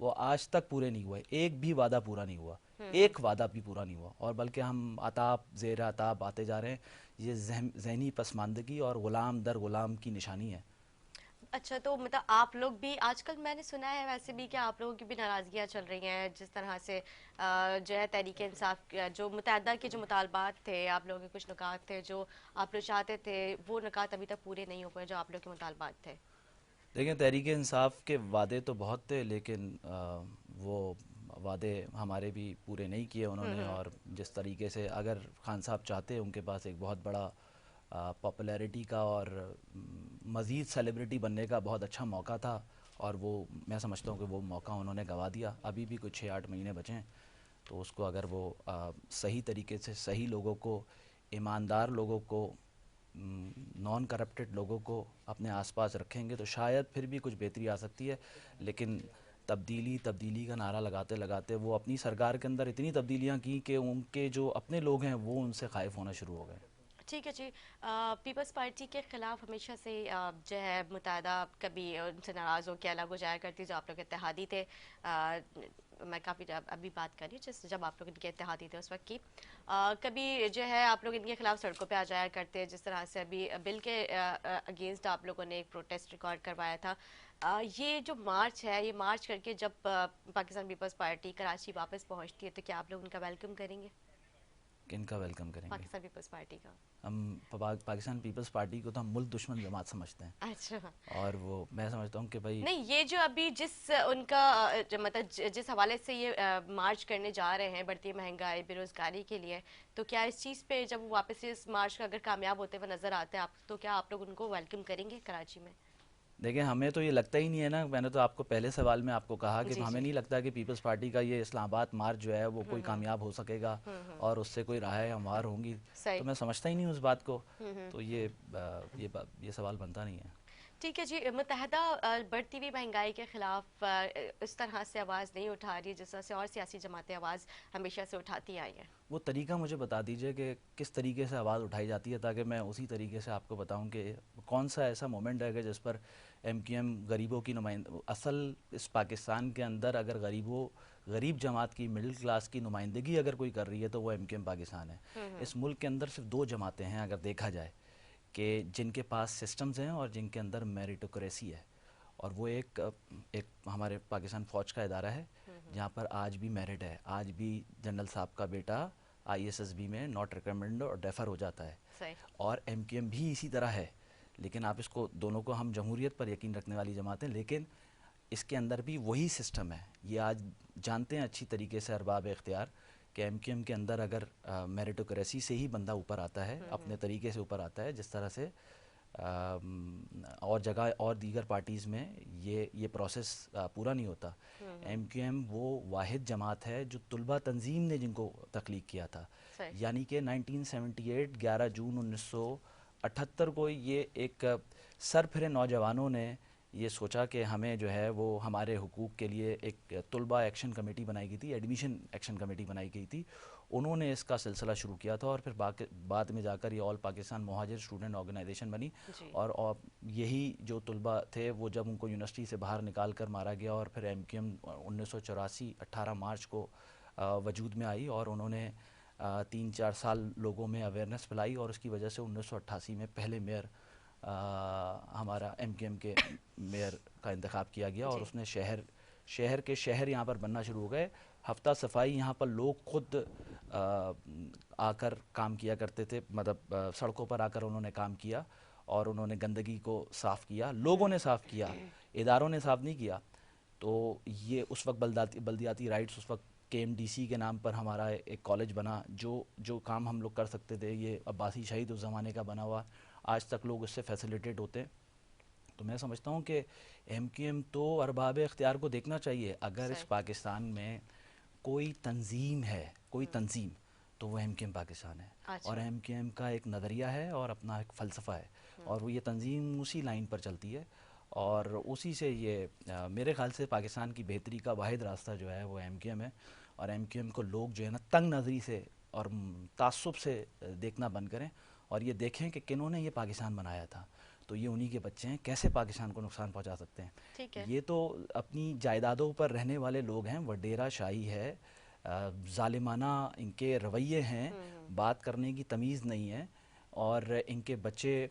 وہ آج تک پورے نہیں ہوئے. ایک بھی وعدہ پورا نہیں ہوا, ایک وعدہ بھی پورا نہیں ہوا, اور بلکہ ہم عتاب زیر عتاب آتے جا رہے ہیں. یہ ذہنی پسماندگی اور غلام در غلام کی نشانی ہے. اچھا، تو مطلب آپ لوگ بھی آج کل میں نے سنا ہے ویسے بھی کہ آپ لوگوں کی بھی ناراضگیاں چل رہی ہیں، جس طرح سے جو ہے تحریک انصاف جو متحدہ کے جو مطالبات تھے، آپ لوگوں کے کچھ نکات تھے جو آپ لوگ چاہتے تھے، وہ نکات ابھی تک پورے نہیں ہو پائے جو آپ لوگ کے مطالبات تھے. دیکھیں, تحریک انصاف کے وعدے تو بہت تھے, لیکن وہ وعدے ہمارے بھی پورے نہیں کیے انہوں نے. اور جس طریقے سے اگر خان صاحب چاہتے, ان کے پاس ایک بہت بڑا پاپولیرٹی کا اور مزید سیلیبریٹی بننے کا بہت اچھا موقع تھا, اور وہ میں سمجھتا ہوں کہ وہ موقع انہوں نے گنوا دیا. ابھی بھی کچھ 6-8 مہینے بچے ہیں, تو اس کو اگر وہ صحیح طریقے سے صحیح لوگوں کو, ایماندار لوگوں کو, نان کرپٹڈ لوگوں کو اپنے آس پاس رکھیں گے تو شاید پھر بھی کچھ بہتری آ سکتی ہے. لیکن تبدیلی تبدیلی کا نعرہ لگاتے لگاتے وہ اپنی سرکار کے اندر اتنی تبدیلیاں کی کہ ان کے جو اپنے لوگ ہیں وہ ان سے خائف ہونا شروع ہو گئے. ٹھیک ہے جی. پیپلز پارٹی کے خلاف ہمیشہ سے جو ہے متحدہ کبھی ان سے ناراض ہو کے الگ ہو جایا کرتی, جو آپ لوگ اتحادی تھے. میں کافی ابھی بات کر رہی ہوں جب آپ لوگ ان کے اتحادی تھے اس وقت کی. کبھی جو ہے آپ لوگ ان کے خلاف سڑکوں پہ آ جایا کرتے, جس طرح سے ابھی بل کے اگینسٹ آپ لوگوں نے ایک پروٹیسٹ ریکارڈ کروایا تھا. یہ جو مارچ ہے, یہ مارچ کر کے جب پاکستان پیپلز پارٹی کراچی واپس پہنچتی ہے, تو کیا آپ لوگ ان کا ویلکم کریں گے؟ کن کا ویلکم کریں گے؟ پاکستان پیپلز پارٹی کا. ہم پاکستان پیپلز پارٹی کو تو ہم ملک دشمن جماعت سمجھتے ہیں, اچھا. اور وہ میں سمجھتا ہوں کہ بھائی نہیں, یہ جو ابھی جس ان کا مطلب جس حوالے سے یہ مارچ کرنے جا رہے ہیں بڑھتی مہنگائی بے روزگاری کے لیے, تو کیا اس چیز پہ جب وہ واپس اس مارچ کا اگر کامیاب ہوتے ہوئے نظر آتے ہیں آپ, تو کیا آپ لوگ ان کو ویلکم کریں گے کراچی میں؟ دیکھیں, ہمیں تو یہ لگتا ہی نہیں ہے نا. میں نے تو آپ کو پہلے سوال میں آپ کو کہا کہ جی ہمیں جی. نہیں لگتا کہ پیپلز پارٹی کا یہ اسلام آباد مارچ جو ہے وہ کوئی کامیاب ہو سکے گا اور اس سے کوئی راہ ہموار ہوں گی. صحیح. تو میں سمجھتا ہی نہیں اس بات کو. تو یہ سوال بنتا نہیں ہے. ٹھیک ہے جی. متحدہ بڑھتی ہوئی مہنگائی کے خلاف اس طرح سے آواز نہیں اٹھا رہی جس طرح سے اور سیاسی جماعتیں آواز ہمیشہ سے اٹھاتی آئی ہیں. وہ طریقہ مجھے بتا دیجئے کہ کس طریقے سے آواز اٹھائی جاتی ہے, تاکہ میں اسی طریقے سے آپ کو بتاؤں کہ کون سا ایسا مومنٹ ہے کہ جس پر ایم کیو ایم غریبوں کی اصل اس پاکستان کے اندر اگر غریب جماعت کی, مڈل کلاس کی نمائندگی اگر کوئی کر رہی ہے تو وہ ایم کیو ایم پاکستان ہے. اس ملک کے اندر صرف 2 جماعتیں ہیں اگر دیکھا جائے, کہ جن کے پاس سسٹمز ہیں اور جن کے اندر میریٹوکریسی ہے, اور وہ ایک ہمارے پاکستان فوج کا ادارہ ہے جہاں پر آج بھی میرٹ ہے. آج بھی جنرل صاحب کا بیٹا ISSB میں ناٹ ریکمینڈ اور ڈیفر ہو جاتا ہے. صحیح. اور ایم کیو ایم بھی اسی طرح ہے. لیکن آپ اس کو دونوں کو, ہم جمہوریت پر یقین رکھنے والی جماعت ہیں, لیکن اس کے اندر بھی وہی سسٹم ہے. یہ آج جانتے ہیں اچھی طریقے سے ارباب اختیار کہ ایم کیو ایم کے اندر اگر میریٹوکریسی سے ہی بندہ اوپر آتا ہے, اپنے طریقے سے اوپر آتا ہے, جس طرح سے اور جگہ اور دیگر پارٹیز میں یہ پروسیس پورا نہیں ہوتا. ایم کیو ایم وہ واحد جماعت ہے جو طلبہ تنظیم نے جن کو تخلیق کیا تھا. صحیح. یعنی کہ 1978 11 جون 1978 کو یہ ایک سر پھرے نوجوانوں نے یہ سوچا کہ ہمیں جو ہے وہ ہمارے حقوق کے لیے ایک طلبہ ایکشن کمیٹی بنائی گئی تھی, ایڈمیشن ایکشن کمیٹی بنائی گئی تھی. انہوں نے اس کا سلسلہ شروع کیا تھا, اور پھر بعد میں جا کر یہ آل پاکستان مہاجر اسٹوڈنٹ آرگنائزیشن بنی. جی. اور یہی جو طلبہ تھے وہ جب ان کو یونیورسٹی سے باہر نکال کر مارا گیا, اور پھر ایم کیو ایم 1984 18 مارچ کو وجود میں آئی, اور انہوں نے 3-4 سال لوگوں میں اویئرنیس پھیلائی, اور اس کی وجہ سے 1988 میں پہلے میئر ہمارا ایم کیو ایم کے میئر کا انتخاب کیا گیا, اور جی. اس نے شہر کے شہر یہاں پر بننا شروع ہو گئے. ہفتہ صفائی یہاں پر لوگ خود آ کر کام کیا کرتے تھے, مطلب سڑکوں پر آ کر انہوں نے کام کیا, اور انہوں نے گندگی کو صاف کیا. لوگوں نے صاف کیا, اداروں نے صاف نہیں کیا. تو یہ اس وقت بلدیاتی رائٹس, اس وقت KMDC کے نام پر ہمارا ایک کالج بنا. جو کام ہم لوگ کر سکتے تھے, یہ عباسی شہید اس زمانے کا بنا ہوا, آج تک لوگ اس سے فیسیلیٹیٹ ہوتے ہیں. تو میں سمجھتا ہوں کہ ایم کیو ایم تو ارباب اختیار کو دیکھنا چاہیے. اگر اس صحیح. پاکستان میں کوئی تنظیم ہے, کوئی تنظیم, تو وہ ایم کیو ایم پاکستان ہے. اور اچھا. ایم کیو ایم کا ایک نظریہ ہے اور اپنا ایک فلسفہ ہے, اور وہ یہ تنظیم اسی لائن پر چلتی ہے, اور اسی سے یہ میرے خیال سے پاکستان کی بہتری کا واحد راستہ جو ہے وہ ایم کیو ایم ہے. اور ایم کیو ایم کو لوگ جو ہے نا تنگ نظری سے اور تعصب سے دیکھنا بند کریں, اور یہ دیکھیں کہ کنہوں نے یہ پاکستان بنایا تھا. تو یہ انہی کے بچے ہیں، کیسے پاکستان کو نقصان پہنچا سکتے ہیں؟ ٹھیک ہے. یہ تو اپنی جائیدادوں پر رہنے والے لوگ ہیں، وڈیرا شاہی ہے، ظالمانہ ان کے رویے ہیں، بات کرنے کی تمیز نہیں ہے، اور ان کے بچے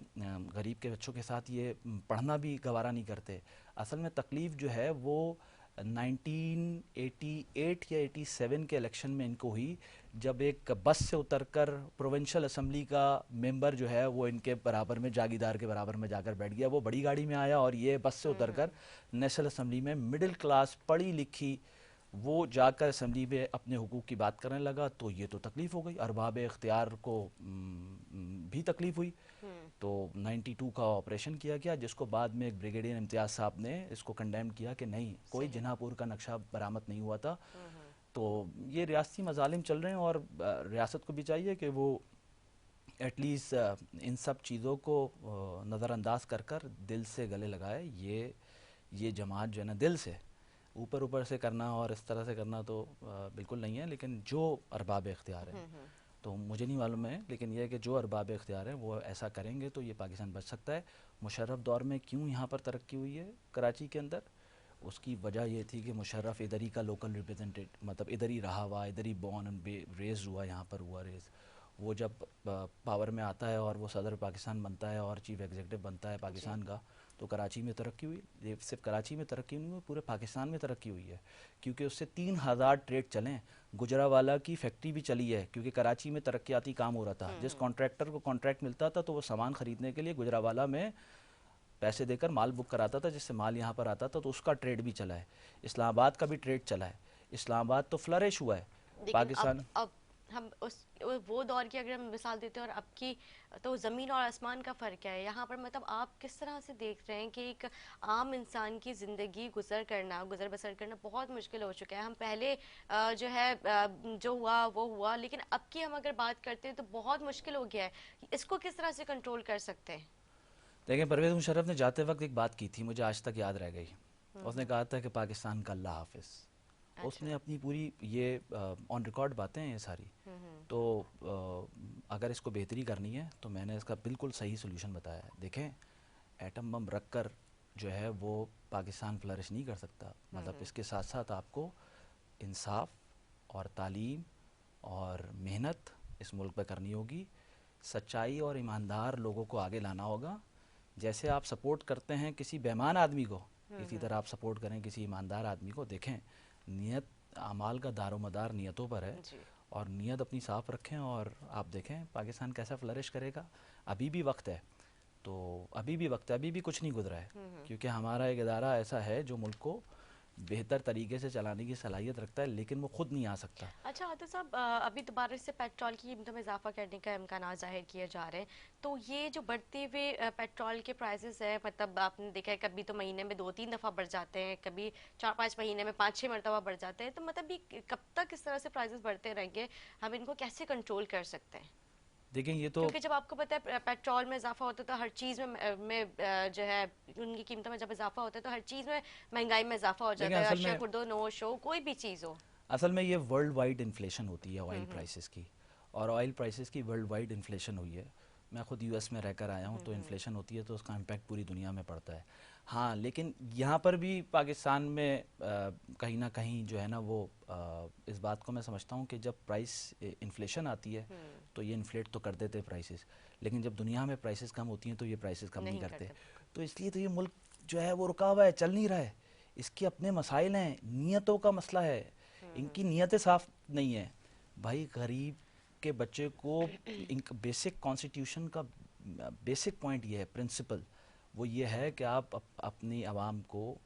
غریب کے بچوں کے ساتھ یہ پڑھنا بھی گوارا نہیں کرتے. اصل میں تکلیف جو ہے وہ 1988 یا 87 کے الیکشن میں ان کو ہوئی، جب ایک بس سے اتر کر پروونشل اسمبلی کا ممبر جو ہے وہ ان کے برابر میں، جاگیردار کے برابر میں جا کر بیٹھ گیا. وہ بڑی گاڑی میں آیا اور یہ بس سے اتر کر نیشنل اسمبلی میں مڈل کلاس پڑھی لکھی وہ جا کر اسمبلی میں اپنے حقوق کی بات کرنے لگا. تو یہ تو تکلیف ہو گئی، ارباب اختیار کو بھی تکلیف ہوئی. تو 92 کا آپریشن کیا گیا، جس کو بعد میں ایک بریگیڈیئر امتیاز صاحب نے اس کو کنڈیم کیا کہ نہیں، کوئی جناح پور کا نقشہ برآمد نہیں ہوا تھا. تو یہ ریاستی مظالم چل رہے ہیں، اور ریاست کو بھی چاہیے کہ وہ ایٹ لیسٹ ان سب چیزوں کو نظر انداز کر کر دل سے گلے لگائے. یہ جماعت جو ہے نا، دل سے اوپر سے کرنا اور اس طرح سے کرنا تو بالکل نہیں ہے. لیکن جو ارباب اختیار ہیں، تو مجھے نہیں معلوم ہے، لیکن یہ ہے کہ جو ارباب اختیار ہیں وہ ایسا کریں گے تو یہ پاکستان بچ سکتا ہے. مشرف دور میں کیوں یہاں پر ترقی ہوئی ہے کراچی کے اندر؟ اس کی وجہ یہ تھی کہ مشرف ادھر ہی کا لوکل ریپرزنٹیٹ، مطلب ادھر ہی رہا ہوا، ادھر ہی بورن اینڈ ریزڈ ہوا، یہاں پر ہوا ریز. وہ جب پاور میں آتا ہے اور وہ صدر پاکستان بنتا ہے اور چیف ایگزیکٹو بنتا ہے پاکستان کا، تو کراچی میں ترقی ہوئی. یہ صرف کراچی میں ترقی نہیں ہوئی، پورے پاکستان میں ترقی ہوئی ہے، کیونکہ اس سے 3000 ٹریڈ چلیں. گجراوالا کی فیکٹری بھی چلی ہے کیونکہ کراچی میں ترقیاتی کام ہو رہا تھا. جس کانٹریکٹر کو کانٹریکٹ ملتا تھا تو وہ سامان خریدنے کے لیے گجراوالا میں پیسے دے کر مال بک کراتا تھا، جس سے مال یہاں پر آتا تھا. تو اس کا ٹریڈ بھی چلا ہے. اسلام آباد کا بھی ٹریڈ چلا ہے. اسلام آباد تو فلرش ہوا ہے. لیکن پاکستان اب ہم وہ دور کی اگر ہم مثال دیتے ہیں اور اب کی، تو زمین اور آسمان کا فرق ہے یہاں پر. مطلب آپ کس طرح سے دیکھ رہے ہیں کہ ایک عام انسان کی زندگی گزر بسر کرنا بہت مشکل ہو چکا ہے؟ ہم پہلے جو ہے جو ہوا وہ ہوا، لیکن اب کی ہم اگر بات کرتے ہیں تو بہت مشکل ہو گیا ہے. اس کو کس طرح سے کنٹرول کر سکتے ہیں؟ دیکھیں، پرویز مشرف نے جاتے وقت ایک بات کی تھی، مجھے آج تک یاد رہ گئی. اس نے کہا تھا کہ پاکستان کا اللہ حافظ. اس اچھا. نے اپنی پوری یہ آن ریکارڈ باتیں ہیں یہ ساری. تو اگر اس کو بہتری کرنی ہے تو میں نے اس کا بالکل صحیح سلوشن بتایا ہے. دیکھیں، ایٹم بم رکھ کر جو ہے وہ پاکستان فلرش نہیں کر سکتا. مطلب اس کے ساتھ ساتھ آپ کو انصاف اور تعلیم اور محنت اس ملک پہ کرنی ہوگی. سچائی اور ایماندار لوگوں کو آگے لانا ہوگا. جیسے آپ سپورٹ کرتے ہیں کسی بیمان آدمی کو، اسی طرح آپ سپورٹ کریں کسی ایماندار آدمی کو. دیکھیں، نیت اعمال کا دار و مدار نیتوں پر ہے، اور نیت اپنی صاف رکھیں اور آپ دیکھیں پاکستان کیسا فلرش کرے گا. ابھی بھی وقت ہے، تو ابھی بھی وقت ہے، ابھی بھی کچھ نہیں گزرا ہے، کیونکہ ہمارا ایک ادارہ ایسا ہے جو ملک کو بہتر طریقے سے چلانے کی صلاحیت رکھتا ہے، لیکن وہ خود نہیں آ سکتا. اچھا عاطف صاحب، ابھی دوبارہ سے پیٹرول کی قیمتوں میں اضافہ کرنے کا امکانات ظاہر کیے جا رہے ہیں. تو یہ جو بڑھتے ہوئے پیٹرول کے پرائسز ہیں، مطلب آپ نے دیکھا ہے کبھی تو مہینے میں 2-3 دفعہ بڑھ جاتے ہیں، کبھی 4-5 مہینے میں 5-6 مرتبہ بڑھ جاتے ہیں. تو مطلب یہ کب تک اس طرح سے پرائسز بڑھتے رہیں گے؟ ہم ان کو کیسے کنٹرول کر سکتے ہیں؟ دیکھیں، یہ تو کیونکہ جب آپ کو پتہ ہے پیٹرول میں اضافہ ہوتا ہے تو ہر چیز میں جو ہے ان کی قیمتوں میں جب اضافہ ہوتا ہے تو ہر چیز میں مہنگائی میں اضافہ ہو دیکھیں جاتا ہے. اصل اشیا میں خردو نوش ہو، کوئی بھی چیز ہو. یہ ورلڈ وائڈ انفلیشن ہوتی ہے آئل پرائسز کی، اور آئل پرائسز کی ورلڈ وائڈ انفلیشن ہوئی ہے. میں خود یو ایس میں رہ کر آیا ہوں، تو انفلیشن ہوتی ہے تو اس کا امپیکٹ پوری دنیا میں پڑتا ہے. ہاں، لیکن یہاں پر بھی پاکستان میں کہیں نہ کہیں جو ہے نا وہ اس بات کو میں سمجھتا ہوں کہ جب پرائس انفلیشن آتی ہے تو یہ انفلیٹ تو کر دیتے پرائسز، لیکن جب دنیا میں پرائسز کم ہوتی ہیں تو یہ پرائسز کم نہیں کرتے. تو اس لیے تو یہ ملک جو ہے وہ رکا ہوا ہے، چل نہیں رہا ہے. اس کے اپنے مسائل ہیں، نیتوں کا مسئلہ ہے. ان کی نیتیں صاف نہیں ہیں. بھائی، غریب کے بچے کو ان کا بیسک کانسٹیٹیوشن کا بیسک پوائنٹ یہ ہے، پرنسپل وہ یہ ہے کہ آپ اپنی عوام کو،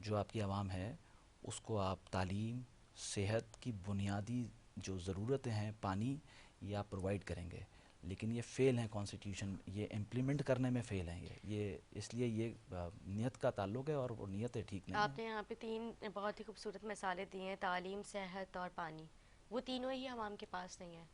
جو آپ کی عوام ہے اس کو آپ تعلیم، صحت کی بنیادی جو ضرورتیں ہیں، پانی، یہ آپ پرووائڈ کریں گے. لیکن یہ فیل ہیں کانسٹیٹیوشن، یہ امپلیمنٹ کرنے میں فیل ہیں. یہ اس لیے یہ نیت کا تعلق ہے، اور وہ نیتیں ٹھیک نہیں ہیں. آپ نے یہاں پہ 3 بہت ہی خوبصورت مثالیں دی ہیں، تعلیم، صحت اور پانی. وہ تینوں ہی عوام کے پاس نہیں ہیں.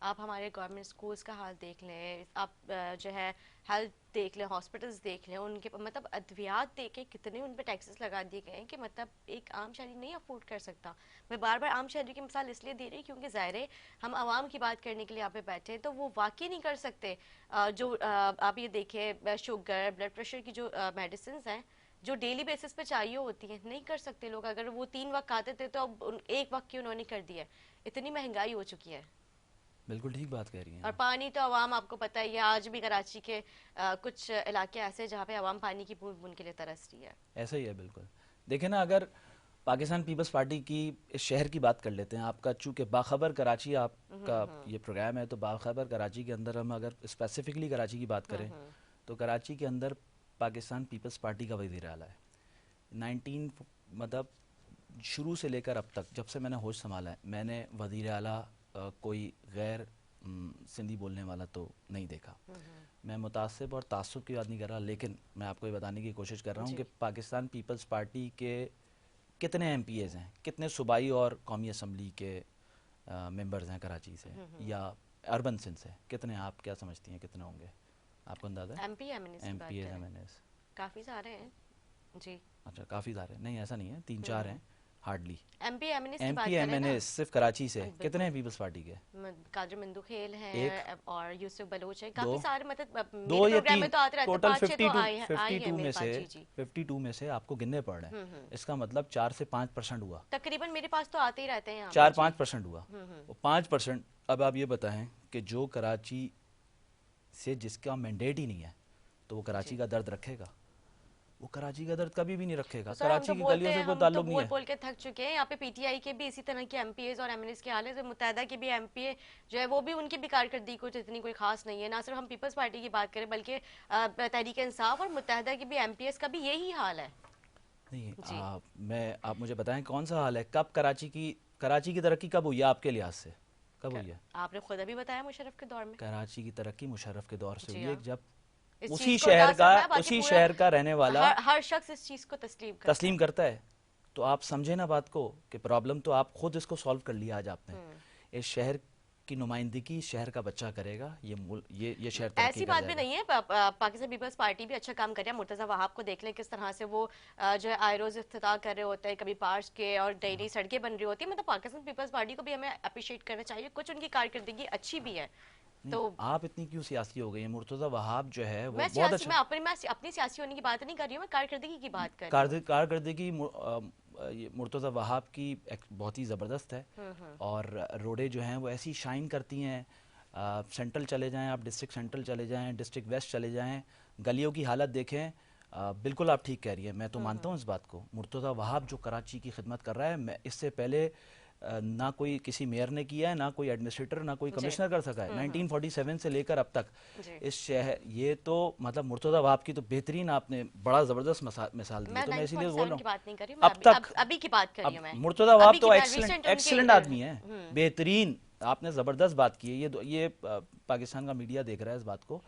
آپ ہمارے گورنمنٹ اسکولس کا حال دیکھ لیں, آپ جو ہے ہیلتھ دیکھ لیں, ہاسپٹلس دیکھ لیں, ان کے مطلب ادویات دیکھیں کتنے ان پہ ٹیکسز لگا دیے گئے ہیں کہ مطلب ایک عام شہری نہیں افورڈ کر سکتا. میں بار بار عام شہری کی مثال اس لیے دے رہی کیونکہ ظاہر ہے ہم عوام کی بات کرنے کے لیے یہاں پہ بیٹھے ہیں تو وہ واقعی نہیں کر سکتے. جو آپ یہ دیکھیں شوگر بلڈ پریشر کی جو میڈیسنز ہیں جو ڈیلی بیسس پہ چاہیے ہوتی ہیں, نہیں کر سکتے لوگ. اگر وہ 3 وقت کھاتے تھے تو اب ایک وقت کی انہوں نے کر دیا. اتنی مہنگائی ہو چکی ہے. بالکل ٹھیک بات کہہ رہی ہیں اور آپ. پانی تو عوام آپ کو پتہ ہی ہے, آج بھی کراچی کے کچھ علاقے ایسے جہاں پہ عوام پانی کی بوند بوند کے لیے ترس رہی ہے. ایسا ہی ہے بالکل. دیکھیں نا, اگر پاکستان پیپلز پارٹی کی اس شہر کی بات کر لیتے ہیں, آپ کا چونکہ باخبر کراچی آپ کا یہ پروگرام ہے, تو باخبر کراچی کے اندر ہم اگر اسپیسیفکلی کراچی کی بات کریں تو کراچی کے اندر پاکستان پیپلز پارٹی کا وزیر اعلیٰ ہے. مطلب شروع سے لے کر اب تک جب سے میں نے ہوش سنبھالا ہے, میں نے وزیر اعلیٰ کوئی غیر سندھی بولنے والا تو نہیں دیکھا. میں متعصب اور تعصب کی بات نہیں کر رہا, لیکن میں آپ کو یہ بتانے کی کوشش کر رہا ہوں کہ پاکستان پیپلز پارٹی کے کتنے ایم پی ایز ہیں, کتنے صوبائی اور قومی اسمبلی کے ممبرز ہیں کراچی سے یا اربن سندھ سے, کتنے آپ کیا سمجھتی ہیں کتنے ہوں گے, آپ کو اندازہ ہے؟ M P M MPAs کریں ایم این ایز کافی سارے ہیں جی. اچھا کافی سارے نہیں, ایسا نہیں ہے, 3-4 ہیں ہارڈلی. ایم پی ایم کی ایم بات پی ایم کریں این نا, ایز صرف کراچی سے کتنے ہیں پیپلز پارٹی کے؟ قادر مندو خیل ایک, ہیں اور یوسف بلوچ ہیں, دو, کافی سارے مطلب میرے 2 یا پروگرام 3, میں تو آتے رہتے ہیں, ٹوٹل 5-6 تو آئی ہیں 52 میرے میں پاس. سے جی جی 52 میں سے آپ کو گننے پڑ رہے ہیں, اس کا مطلب 4 سے 5% ہوا. تقریباً میرے پاس تو آتے ہی رہتے ہیں یہاں پہ. 4-5% ہوا. وہ 5%. اب آپ یہ بتائیں کہ جو کراچی سے جس کا مینڈیٹ ہی نہیں ہے تو وہ کراچی کا درد رکھے گا؟ وہ کراچی کا درد کبھی بھی نہیں رکھے گا. سر ہم تو کراچی کی بولتے گلیوں ہیں, سے کوئی ہم تو تعلق نہیں بول ہے. بول کے تھک چکے ہیں. یہاں پہ پی ٹی آئی کے بھی اسی طرح کے ایم پی ایز اور ایم این ایز کے حال ہے, متحدہ کے بھی ایم پی اے جو ہے وہ بھی ان کی بھی کارکردگی کچھ اتنی کوئی خاص نہیں ہے. نہ صرف ہم پیپلز پارٹی کی بات کریں بلکہ تحریک انصاف اور متحدہ کے بھی ایم پی ایز کا بھی یہی حال ہے. نہیں, آپ مجھے بتائیں کون سا حال ہے, کب کراچی کی ترقی کب ہوئی ہے آپ کے لحاظ سے, کب ہوئی ہے؟ آپ نے خود ابھی بتایا مشرف کے دور میں. کراچی کی ترقی مشرف کے دور سے جی ہوئی ہے, ہاں, جب اس اسی چیز کو اتاثر ہے, باقی پورا شہر کا رہنے والا ہر شخص اس چیز کو تسلیم کرتا ہے. تو آپ سمجھیں نا بات کو کہ پرابلم تو آپ خود اس کو سالو کر لیا آج آپ نے. اس شہر کی نمائندگی شہر کا بچہ کرے گا, یہ شہر ترقی ایسی کر بات بھی جائے گا. نہیں ہے, پاکستان پیپلز پارٹی بھی اچھا کام کر رہا ہے. مرتضیٰ وہاب کو دیکھ لیں کس طرح سے وہ جو ہے آئے روز افتتاح کر رہے ہوتے ہیں, کبھی پارکس کے اور نئی نئی سڑکیں بن رہی ہوتی ہیں. مطلب پاکستان پیپلز پارٹی کو بھی ہمیں اپریشیٹ کرنا چاہیے, کچھ ان کی کارکردگی اچھی بھی ہے. تو آپ اتنی کیوں سیاسی ہو گئی ہیں؟ مرتضیٰ وہاب جو ہے وہ میں بہت سیاسی اچھا, میں اپنی سیاسی ہونے کی بات نہیں کر رہی ہوں, میں کارکردگی کی بات کر رہی ہوں. کارکردگی مرتضیٰ وہاب کی بہت ہی زبردست ہے, اور روڈیں جو ہیں وہ ایسی شائن کرتی ہیں. سینٹرل چلے جائیں آپ, ڈسٹرکٹ سینٹرل چلے جائیں, ڈسٹرکٹ ویسٹ چلے جائیں, گلیوں کی حالت دیکھیں. بالکل آپ ٹھیک کہہ رہی ہیں, میں تو مانتا ہوں اس بات کو. مرتضیٰ وہاب جو کراچی کی خدمت کر رہا ہے, میں اس سے پہلے نہ کوئی کسی میئر نے کیا ہے, نہ کوئی ایڈمنسٹریٹر, نہ کوئی کمشنر کر سکا ہے 1947 سے لے کر اب تک. اس شہر یہ تو مطلب مرتضیٰ وہاب کی تو بہترین آپ نے بڑا زبردست مثال دی ہے, تو میں اسی لیے بول رہا کی ہوں بات نہیں کر رہی ہوں, اب تک. ابھی کی بات کر اب رہی ہوں. میں مرتضیٰ وہاب تو ریسنٹ ایکسلنٹ آدمی ہیں, بہترین. آپ نے زبردست بات کی ہے, یہ پاکستان کا میڈیا دیکھ رہا ہے اس بات کو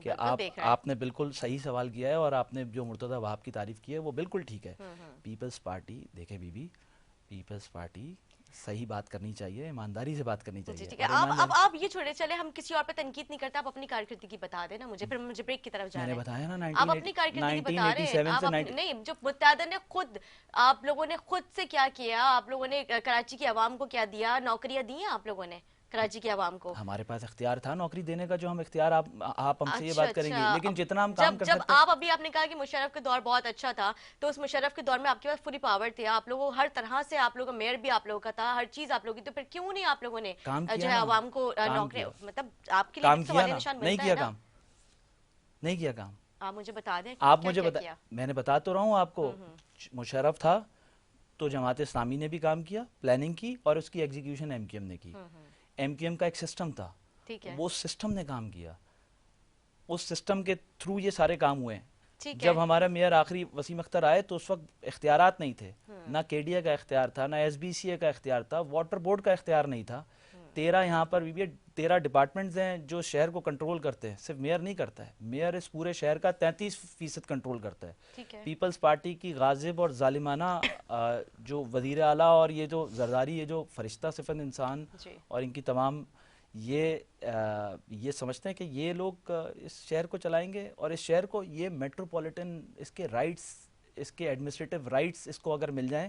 کہ آپ نے بالکل صحیح سوال کیا ہے, اور آپ نے جو مرتضیٰ وہاب کی تعریف کی ہے وہ بالکل ٹھیک ہے. پیپلز پارٹی دیکھیں بی بی, پیپلز پارٹی صحیح بات کرنی چاہیے, ایمانداری سے بات کرنی چاہیے. ٹھیک ہے, آپ یہ چھوڑے چلے, ہم کسی اور پہ تنقید نہیں کرتے. آپ اپنی کارکردگی بتا دیں نا مجھے, پھر مجھے بریک کی طرف میں جانا نے ہے. بتایا نا آپ اپنی کارکردگی بتا رہے ہیں, 1987 سے نہیں, جو متحدہ نے خود, آپ لوگوں نے خود سے کیا کیا, آپ لوگوں نے کراچی کی عوام کو کیا دیا, نوکریاں دی ہیں آپ لوگوں نے کراچی کی عوام کو. ہمارے پاس اختیار تھا نوکری دینے کا, جو ہم اختیار آپ ہم سے یہ بات کریں گے, لیکن جتنا ہم کام کر جب سکتے ہیں. آپ نے کہا کہ مشرف کے دور بہت اچھا تھا, تو اس مشرف کے دور میں آپ کے پاس فلی پاور تھے, آپ لوگوں ہر طرح سے, آپ لوگوں میئر بھی آپ لوگوں کا تھا, ہر چیز آپ لوگوں کی, تو پھر کیوں نہیں آپ لوگوں نے کام جو کیا ہے نا, عوام کو کام نوکری, کیا, مطلب آپ کے لیے کام بھی کیا سوالیہ نا, نشان نہیں بنتا ہے کیا نا. کام, نہیں کیا کام. آپ مجھے بتا دیں آپ کیا مجھے کیا بتا, کیا. میں نے بتا تو رہا ہوں آپ کو. مشرف تھا تو جماعت اسلامی نے بھی کام کیا, پلاننگ کی, اور اس کی ایگزیکیوشن ایم کیو ایم نے کی. ایم کیو ایم کا ایک سسٹم تھا, وہ سسٹم نے کام کیا, اس سسٹم کے تھرو یہ سارے کام ہوئے ہیں. جب ہمارا میئر آخری وسیم اختر آئے تو اس وقت اختیارات نہیں تھے, نہ کے ڈی اے کا اختیار تھا, نہ ایس بی سی اے کا اختیار تھا, واٹر بورڈ کا اختیار نہیں تھا. 13 یہاں پر 13 ڈپارٹمنٹس ہیں جو شہر کو کنٹرول کرتے ہیں, صرف میئر نہیں کرتا ہے, میئر اس پورے شہر کا 33% کنٹرول کرتا ہے. پیپلز پارٹی کی غاضب اور ظالمانہ جو وزیر اعلیٰ اور یہ جو زرداری, یہ جو فرشتہ صفت انسان اور ان کی تمام یہ سمجھتے ہیں کہ یہ لوگ اس شہر کو چلائیں گے، اور اس شہر کو یہ میٹروپولیٹن، اس کے رائٹس، اس کے ایڈمنسٹریٹو رائٹس اس کو اگر مل جائیں،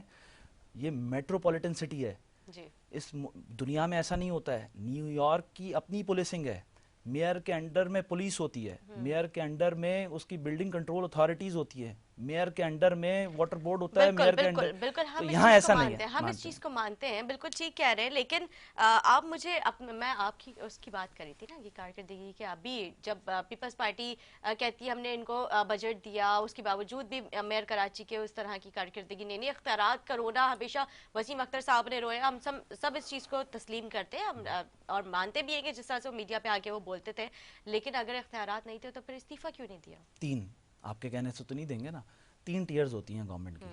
یہ میٹروپولیٹن سٹی ہے. جی اس دنیا میں ایسا نہیں ہوتا ہے. نیو یارک کی اپنی پولیسنگ ہے، میئر کے انڈر میں پولیس ہوتی ہے، میئر کے انڈر میں اس کی بلڈنگ کنٹرول اتھارٹیز ہوتی ہے، میئر کے انڈر میں واٹر بورڈ ہوتا ہے، بالکل میئر کے انڈر. بالکل بالکل، تو ہم اس یہاں چیز کو ایسا نہیں ہے. مانتے ہیں، ہم اس مانتے چیز ہیں. کو مانتے ہیں، بالکل ٹھیک کہہ رہے ہیں. لیکن آپ مجھے میں آپ کی اس کی بات کری تھی نا یہ کارکردگی کہ ابھی جب پیپلز پارٹی کہتی ہے ہم نے ان کو بجٹ دیا، اس کے باوجود بھی میئر کراچی کے اس طرح کی کارکردگی نہیں اختیارات کا رونا ہمیشہ وسیم اختر صاحب نے رویا. ہم سب اس چیز کو تسلیم کرتے ہیں ہم اور مانتے بھی ہیں کہ جس طرح سے وہ میڈیا پہ آ کے وہ بولتے تھے، لیکن اگر اختیارات نہیں تھے تو پھر استعفیٰ کیوں نہیں دیا؟ تین، آپ کے کہنے سے تو نہیں دیں گے نا. 3 ٹیئرز ہوتی ہیں گورنمنٹ کی.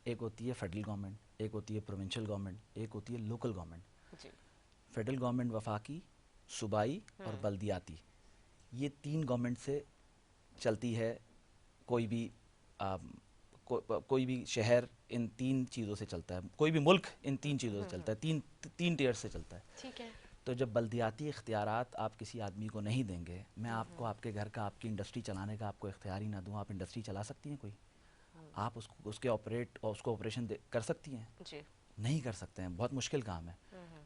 ایک ہوتی ہے فیڈرل گورنمنٹ، ایک ہوتی ہے پروونشل گورنمنٹ، ایک ہوتی ہے لوکل گورنمنٹ. جی فیڈرل گورنمنٹ وفاقی، صوبائی اور بلدیاتی، یہ 3 گورنمنٹ سے چلتی ہے. کوئی بھی کوئی بھی شہر ان 3 چیزوں سے چلتا ہے، کوئی بھی ملک ان 3 چیزوں سے چلتا ہے، 3 ٹیئر سے چلتا ہے. ٹھیک ہے. تو جب بلدیاتی اختیارات آپ کسی آدمی کو نہیں دیں گے، میں آپ کو آپ کے گھر کا، آپ کی انڈسٹری چلانے کا آپ کو اختیار ہی نہ دوں، آپ انڈسٹری چلا سکتی ہیں کوئی؟ آپ اس کے اس کو آپریشن کر سکتی ہیں؟ جی نہیں کر سکتے ہیں، بہت مشکل کام ہے.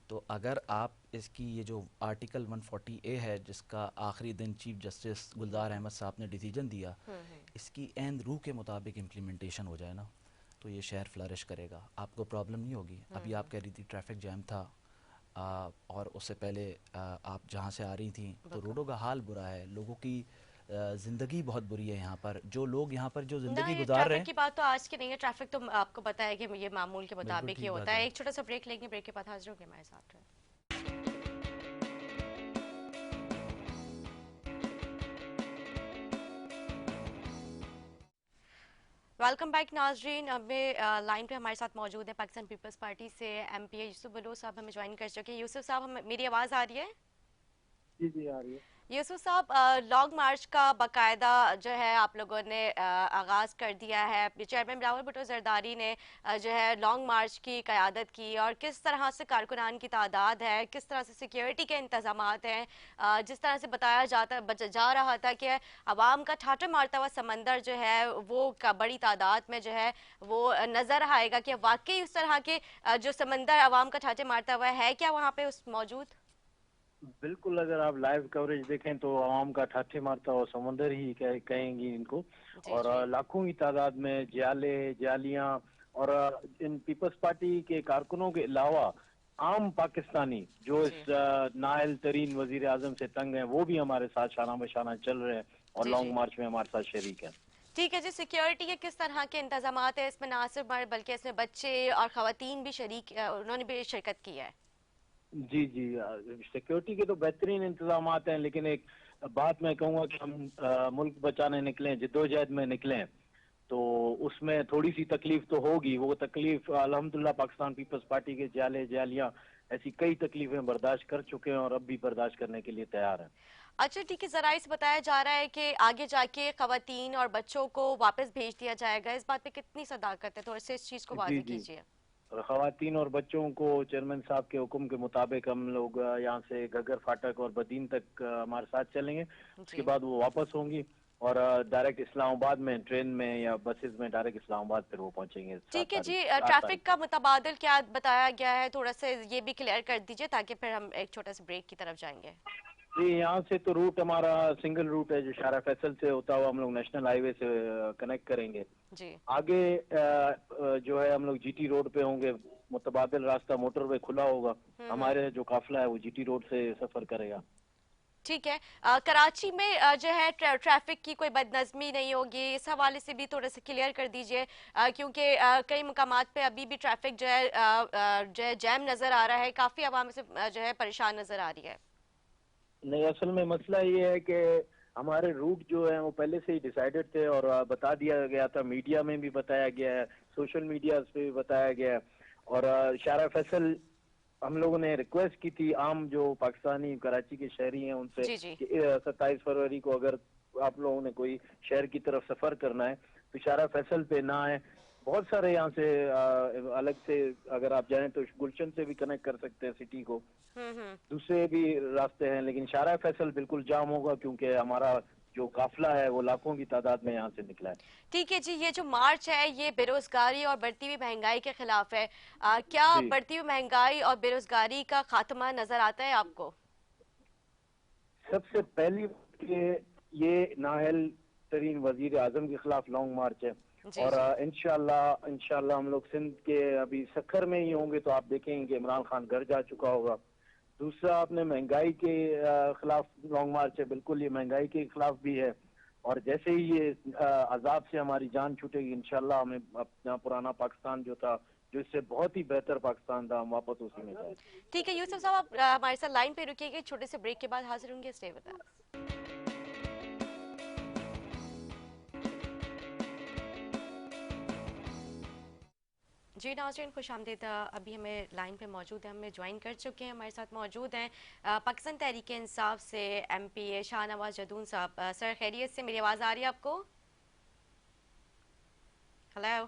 تو اگر آپ اس کی یہ جو آرٹیکل 140A ہے جس کا آخری دن چیف جسٹس گلزار احمد صاحب نے ڈیسیجن دیا، اس کی عین روح کے مطابق امپلیمنٹیشن ہو جائے نا، تو یہ شہر فلرش کرے گا، آپ کو پرابلم نہیں ہوگی. ابھی آپ کہہ رہی تھی ٹریفک جیم تھا، اور اس سے پہلے آپ جہاں سے آ رہی تھیں تو روڈوں کا حال برا ہے، لوگوں کی زندگی بہت بری ہے یہاں پر. جو لوگ یہاں پر جو نہ، زندگی یہ گزار رہے ٹریفک ہیں. کی بات تو آج کی نہیں ہے. ٹریفک تو آپ کو پتا ہے کہ یہ معمول کے بالکل مطابق ہی ٹھیک ہوتا بات ہے. ہے. ایک چھوٹا سا بریک لیں گے، بریک کے بعد حاضر ہوں گے ہمارے ساتھ. ویلکم بیک ناظرین. ہمیں لائن پہ ہمارے ساتھ موجود ہے پاکستان پیپلز پارٹی سے ایم پی اے یوسف بلوچ صاحب ہمیں جوائن کر چکے ہیں. یوسف صاحب میری آواز آ رہی ہے؟ جی جی آ رہی ہے. یوسف صاحب، لانگ مارچ کا باقاعدہ جو ہے آپ لوگوں نے آغاز کر دیا ہے. چیئرمین بلاول بھٹو زرداری نے جو ہے لانگ مارچ کی قیادت کی، اور کس طرح سے کارکنان کی تعداد ہے، کس طرح سے سیکیورٹی کے انتظامات ہیں. جس طرح سے بتایا جا رہا تھا کہ عوام کا ٹھاٹھے مارتا ہوا سمندر جو ہے وہ بڑی تعداد میں جو ہے وہ نظر آئے گا. کہ واقعی اس طرح کے جو سمندر عوام کا ٹھاٹھے مارتا ہوا ہے کیا وہاں پہ موجود؟ بالکل، اگر آپ لائیو کوریج دیکھیں تو عوام کا ٹھاٹھے مارتا ہوا سمندر ہی کہیں گی ان کو. جی اور جی لاکھوں کی تعداد میں جالیاں اور ان پیپلز پارٹی کے کارکنوں کے علاوہ عام پاکستانی جو جی اس نااہل ترین وزیر اعظم سے تنگ ہیں وہ بھی ہمارے ساتھ شانہ بشانہ چل رہے ہیں اور جی لانگ جی مارچ میں ہمارے ساتھ شریک ہیں. ٹھیک ہے جی. سیکیورٹی کے کس طرح کے انتظامات ہیں اس میں؟ نہ صرف بلکہ اس میں بچے اور خواتین بھی شریک، انہوں نے بھی شرکت کی ہے. جی جی، سیکیورٹی کے تو بہترین انتظامات ہیں، لیکن ایک بات میں کہوں گا کہ ہم ملک بچانے نکلیں، جدوجہد میں نکلیں، تو اس میں تھوڑی سی تکلیف تو ہوگی. وہ تکلیف الحمدللہ پاکستان پیپلز پارٹی کے جالیاں ایسی کئی تکلیفیں برداشت کر چکے ہیں اور اب بھی برداشت کرنے کے لیے تیار ہیں. اچھا ٹھیک ہے. ذرائع سے بتایا جا رہا ہے کہ آگے جا کے خواتین اور بچوں کو واپس بھیج دیا جائے گا. اس بات پہ کتنی صداقت ہے؟ تھوڑے سے اس چیز کو جی واضح جی، کیجیے. خواتین اور بچوں کو چیئرمین صاحب کے حکم کے مطابق ہم لوگ یہاں سے گھگر فاٹک اور بدین تک ہمارے ساتھ چلیں گے. اس کے جی بعد وہ واپس ہوں گی اور ڈائریکٹ اسلام آباد میں ٹرین میں یا بسز میں ڈائریکٹ اسلام آباد پھر وہ پہنچیں گے. ٹھیک ہے جی. 8 ٹریفک تاریخ کا متبادل کیا بتایا گیا ہے؟ تھوڑا سا یہ بھی کلیئر کر دیجیے تاکہ پھر ہم ایک چھوٹا سا بریک کی طرف جائیں گے. جی، یہاں سے تو روٹ ہمارا سنگل روٹ ہے جو شارع فیصل سے ہوتا ہوا ہم لوگ نیشنل ہائی وے سے کنیکٹ کریں گے. جی آگے جو ہے ہم لوگ جی ٹی روڈ پہ ہوں گے، متبادل راستہ موٹر وے کھلا ہوگا. ہمارے جو قافلہ ہے وہ جی ٹی روڈ سے سفر کرے گا. ٹھیک ہے. کراچی میں جو ہے ٹریفک کی کوئی بد نظمی نہیں ہوگی؟ اس حوالے سے بھی تھوڑا سا کلیئر کر دیجئے، کیونکہ کئی مقامات پہ ابھی بھی ٹریفک جو ہے جیم نظر آ رہا ہے. کافی عوام سے جو ہے پریشان نظر آ رہی ہے. نہیں، اصل میں مسئلہ یہ ہے کہ ہمارے روٹ جو ہیں وہ پہلے سے ہی ڈیسائیڈڈ تھے اور بتا دیا گیا تھا، میڈیا میں بھی بتایا گیا ہے، سوشل میڈیا پہ بھی بتایا گیا ہے. اور شارع فیصل ہم لوگوں نے ریکویسٹ کی تھی عام جو پاکستانی کراچی کے شہری ہیں ان سے جی جی کہ 27 فروری کو اگر آپ لوگوں نے کوئی شہر کی طرف سفر کرنا ہے تو شارع فیصل پہ نہ آئے. بہت سارے یہاں سے الگ سے اگر آپ جائیں تو گلشن سے بھی کنیکٹ کر سکتے ہیں سٹی کو. دوسرے بھی راستے ہیں, لیکن شارع فیصل بالکل جام ہوگا کیونکہ ہمارا جو قافلہ ہے وہ لاکھوں کی تعداد میں یہاں سے نکلا ہے. ٹھیک ہے جی, یہ جو مارچ ہے یہ بے روزگاری اور بڑھتی ہوئی مہنگائی کے خلاف ہے. کیا جی, بڑھتی ہوئی مہنگائی اور بے روزگاری کا خاتمہ نظر آتا ہے آپ کو؟ سب سے پہلی کہ یہ نااہل ترین وزیر اعظم کے خلاف لانگ مارچ ہے, جی اور جی انشاءاللہ ہم لوگ سندھ کے ابھی سکھر میں ہی ہوں گے تو آپ دیکھیں گے کہ عمران خان گھر جا چکا ہوگا. دوسرا آپ نے مہنگائی کے خلاف لانگ مارچ ہے, بالکل یہ مہنگائی کے خلاف بھی ہے, اور جیسے ہی یہ عذاب سے ہماری جان چھوٹے گی انشاءاللہ ہمیں اپنا پرانا پاکستان جو تھا, جو اس سے بہت ہی بہتر پاکستان تھا, ہم واپس اسی میں جائیں. ٹھیک ہے یوسف صاحب, آپ ہمارے ساتھ لائن پہ رکیے گا, چھوٹے سے بریک کے بعد حاضر ہوں گے. Stay with us. جی ناظرین خوش آمدید. ابھی ہمیں لائن پہ موجود ہیں, ہمیں جوائن کر چکے ہیں, ہمارے ساتھ موجود ہیں پاکستان تحریک انصاف سے ایم پی اے شاہ نواز جدون صاحب. سر خیریت سے, میری آواز آ رہی ہے آپ کو؟ ہیلو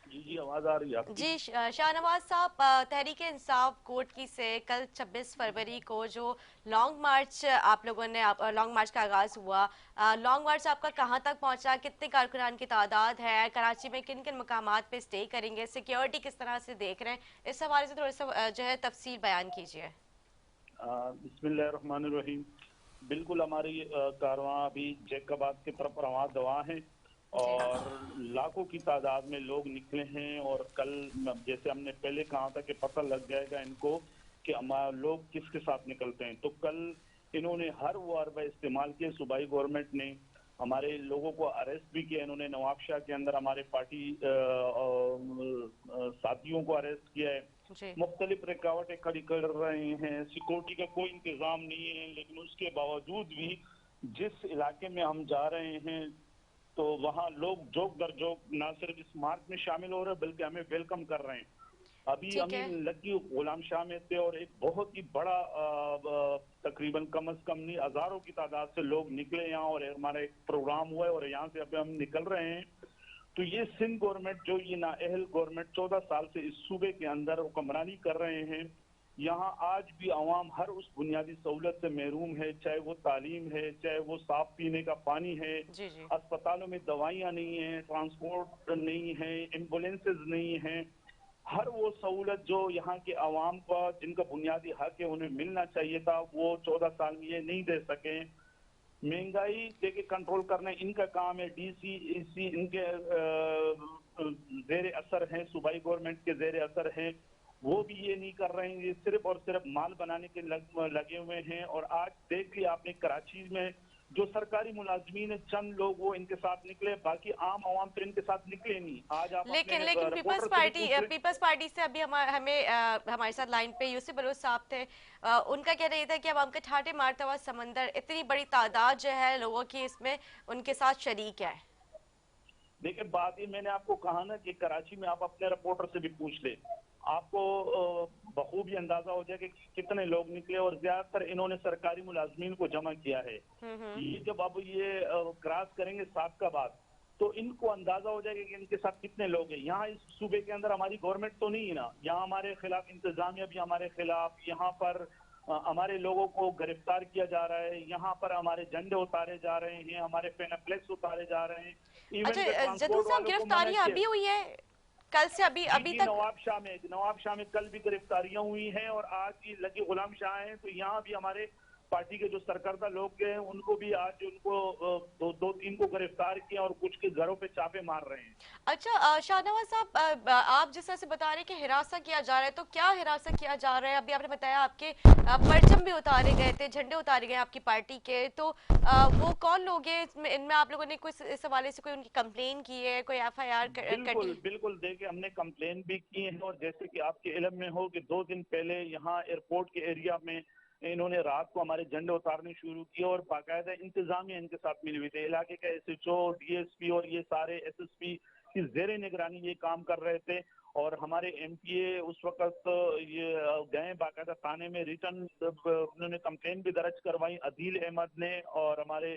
جی آواز آ رہی ہے آپ کی. جی شاہ نواز صاحب, تحریک انصاف کوٹ کی سے کل 26 فروری کو جو لانگ مارچ آپ لوگوں نے لانگ مارچ کا آغاز ہوا, لانگ مارچ آپ کا کہاں تک پہنچا, کتنے کارکنان کی تعداد ہے, کراچی میں کن کن مقامات پہ اسٹے کریں گے, سیکیورٹی کس طرح سے دیکھ رہے ہیں, اس حوالے سے تھوڑا سا جو ہے تفصیل بیان کیجیے. بسم اللہ الرحمن الرحیم. بالکل ہماری کارواں ابھی جیکاباد کی طرف رواں دوا ہے اور لاکھوں کی تعداد میں لوگ نکلے ہیں, اور کل جیسے ہم نے پہلے کہا تھا کہ پتہ لگ جائے گا ان کو کہ لوگ کس کے ساتھ نکلتے ہیں, تو کل انہوں نے ہر وہ حربہ استعمال کیے. صوبائی گورنمنٹ نے ہمارے لوگوں کو اریسٹ بھی کیا, انہوں نے نواب شاہ کے اندر ہمارے پارٹی ساتھیوں کو اریسٹ کیا ہے. مختلف رکاوٹیں کھڑی کر رہے ہیں, سیکورٹی کا کوئی انتظام نہیں ہے, لیکن اس کے باوجود بھی جس علاقے میں ہم جا رہے ہیں تو وہاں لوگ جوک در جوک نہ صرف اس مارچ میں شامل ہو رہے ہیں بلکہ ہمیں ویلکم کر رہے ہیں. ابھی ٹھیک ہے, ہمیں لکی غلام شاہ میں تھے اور ایک بہت ہی بڑا تقریباً کم از کم نہیں ہزاروں کی تعداد سے لوگ نکلے یہاں, اور ہمارا ایک پروگرام ہوا ہے اور یہاں سے ابھی ہم نکل رہے ہیں. تو یہ سندھ گورنمنٹ جو یہ نااہل گورنمنٹ 14 سال سے اس صوبے کے اندر حکمرانی کر رہے ہیں, یہاں آج بھی عوام ہر اس بنیادی سہولت سے محروم ہے, چاہے وہ تعلیم ہے, چاہے وہ صاف پینے کا پانی ہے, اسپتالوں میں دوائیاں نہیں ہیں, ٹرانسپورٹ نہیں ہے, ایمبولینسز نہیں ہیں. ہر وہ سہولت جو یہاں کے عوام کا جن کا بنیادی حق ہے انہیں ملنا چاہیے تھا, وہ 14 سال میں یہ نہیں دے سکے. مہنگائی دے کے کنٹرول کرنا ان کا کام ہے, ڈی سی ای سی ان کے زیر اثر ہیں, صوبائی گورنمنٹ کے زیر اثر ہیں, وہ بھی یہ نہیں کر رہے ہیں, یہ صرف اور صرف مال بنانے کے لگے ہوئے ہیں. اور آج دیکھ لیا آپ نے کراچی میں جو سرکاری ملازمین چند لوگ وہ ان کے ساتھ نکلے, باقی عام عوام تو ان کے ساتھ نکلے نہیں. آج آپ اپنے لیکن رپورٹر سے بھی پوچھ لیں. پیپلز پارٹی سے ابھی ہمیں ہمارے ساتھ لائن پہ یوسف بلوچ صاحب تھے, ان کا کہنا یہ تھا کہ اب ہم کے ٹھاٹے مارتا ہوا سمندر, اتنی بڑی تعداد جو ہے لوگوں کی اس میں ان کے ساتھ شریک ہے. دیکھیں بات یہ میں نے آپ کو کہا نا کہ کراچی میں آپ اپنے رپورٹر سے بھی پوچھ لیں, آپ کو بخوبی اندازہ ہو جائے کہ کتنے لوگ نکلے, اور زیادہ تر انہوں نے سرکاری ملازمین کو جمع کیا ہے. یہ جب اب یہ کراس کریں گے سابقہ تو ان کو اندازہ ہو جائے گا کہ ان کے ساتھ کتنے لوگ ہیں. یہاں اس صوبے کے اندر ہماری گورنمنٹ تو نہیں ہے نا, یہاں ہمارے خلاف انتظامیہ بھی ہمارے خلاف, یہاں پر ہمارے لوگوں کو گرفتار کیا جا رہا ہے, یہاں پر ہمارے جھنڈے اتارے جا رہے ہیں, ہمارے پینپلیکس اتارے جا رہے ہیں. اچھا جدو صاحب, گرفتاریاں ابھی ہوئی ہے کل سے ابھی جی تک؟ نواب شاہ میں کل بھی گرفتاریاں ہوئی ہیں, اور آج بھی لگی غلام شاہ ہیں. تو یہاں بھی ہمارے پارٹی کے جو سرکردہ لوگ ہیں ان کو بھی آج ان کو دو تین کو گرفتار کیا اور کچھ کے گھروں پہ چاپے مار رہے ہیں. اچھا شاہ نواز صاحب, آپ جس طرح سے بتا رہے ہیں کہ ہراساں کیا جا رہا ہے, تو کیا ہراساں کیا جا رہا ہے؟ ابھی آپ نے بتایا آپ کے پرچم بھی اتارے گئے تھے, جھنڈے اتارے گئے آپ کی پارٹی کے, تو وہ کون لوگ ہیں ان میں؟ آپ لوگوں نے کوئی اس حوالے سے کوئی ان کی کمپلین کی ہے, کوئی ایف آئی آر کٹی؟ بالکل دیکھیں ہم نے کمپلین بھی کی ہے, اور جیسے کہ آپ کے علم میں ہو کہ 2 دن پہلے یہاں ایئرپورٹ کے ایریا میں انہوں نے رات کو ہمارے جھنڈے اتارنے شروع کیے, اور باقاعدہ انتظامیہ ان کے ساتھ ملی ہوئی تھے. علاقے کا S H O, D S P اور یہ سارے ایس ایس پی کی زیر نگرانی یہ کام کر رہے تھے. اور ہمارے ایم پی اے اس وقت یہ گئے باقاعدہ تھانے میں, ریٹرن انہوں نے کمپلین بھی درج کروائی, عدیل احمد نے اور ہمارے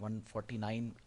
149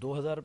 2000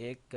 1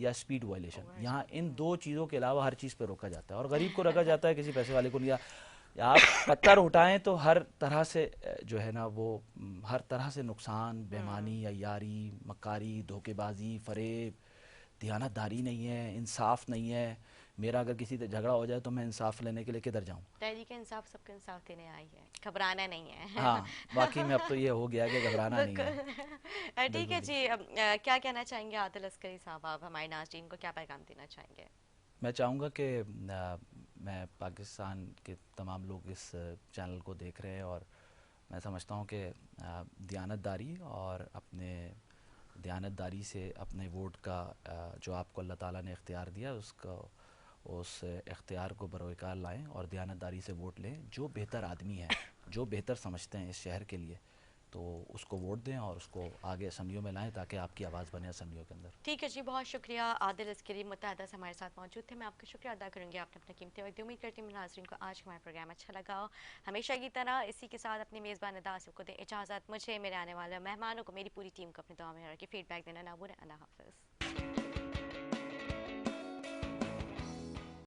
یا اسپیڈ وائلیشن. یہاں ان دو چیزوں کے علاوہ ہر چیز پہ روکا جاتا ہے, اور غریب کو رکھا جاتا ہے, کسی پیسے والے کو نہیں. یا آپ پتھر اٹھائیں تو ہر طرح سے جو ہے نا وہ ہر طرح سے نقصان, بےمانی, عیاری, مکاری, دھوکے بازی, فریب, دیانت داری نہیں ہے, انصاف نہیں ہے. میرا اگر کسی سے جھگڑا ہو جائے تو میں انصاف لینے کے لیے کدھر جاؤں؟ تحریک انصاف سب کو انصاف دینے آئی ہے, گھبرانا نہیں ہے. ہاں باقی میں اب تو یہ ہو گیا کہ گھبرانا نہیں ہے. ٹھیک ہے جی, کیا کہنا چاہیں گے عادل عسکری صاحب, آپ ہمارے ناظرین کو کیا پیغام دینا چاہیں گے؟ میں چاہوں گا کہ میں پاکستان کے تمام لوگ اس چینل کو دیکھ رہے ہیں, اور میں سمجھتا ہوں کہ دیانت داری اور اپنے دیانت داری سے اپنے ووٹ کا جو آپ کو اللہ تعالیٰ نے اختیار دیا اس اختیار کو بروکار لائیں اور دیانت داری سے ووٹ لیں. جو بہتر آدمی ہے, جو بہتر سمجھتے ہیں اس شہر کے لیے, تو اس کو ووٹ دیں اور اس کو آگے اسمبلیوں میں لائیں تاکہ آپ کی آواز بنے اسمبلیوں کے اندر. ٹھیک ہے جی, بہت شکریہ. عادل عسکری متحدہ سے ہمارے ساتھ موجود تھے. میں آپ کا شکریہ ادا کروں گی, آپ نے اپنا قیمتی وقت. امید کرتی ہوں ناظرین کو آج ہمارا پروگرام اچھا لگا ہو. ہمیشہ کی طرح اسی کے ساتھ اپنی میزبان ادا آصف کو دیں اجازت. مجھے, میرے آنے والے مہمانوں کو, میری پوری ٹیم کو اپنی دعا میں رکھ کے فیڈ بیک دینا نہ بھولیں. اللہ حافظ.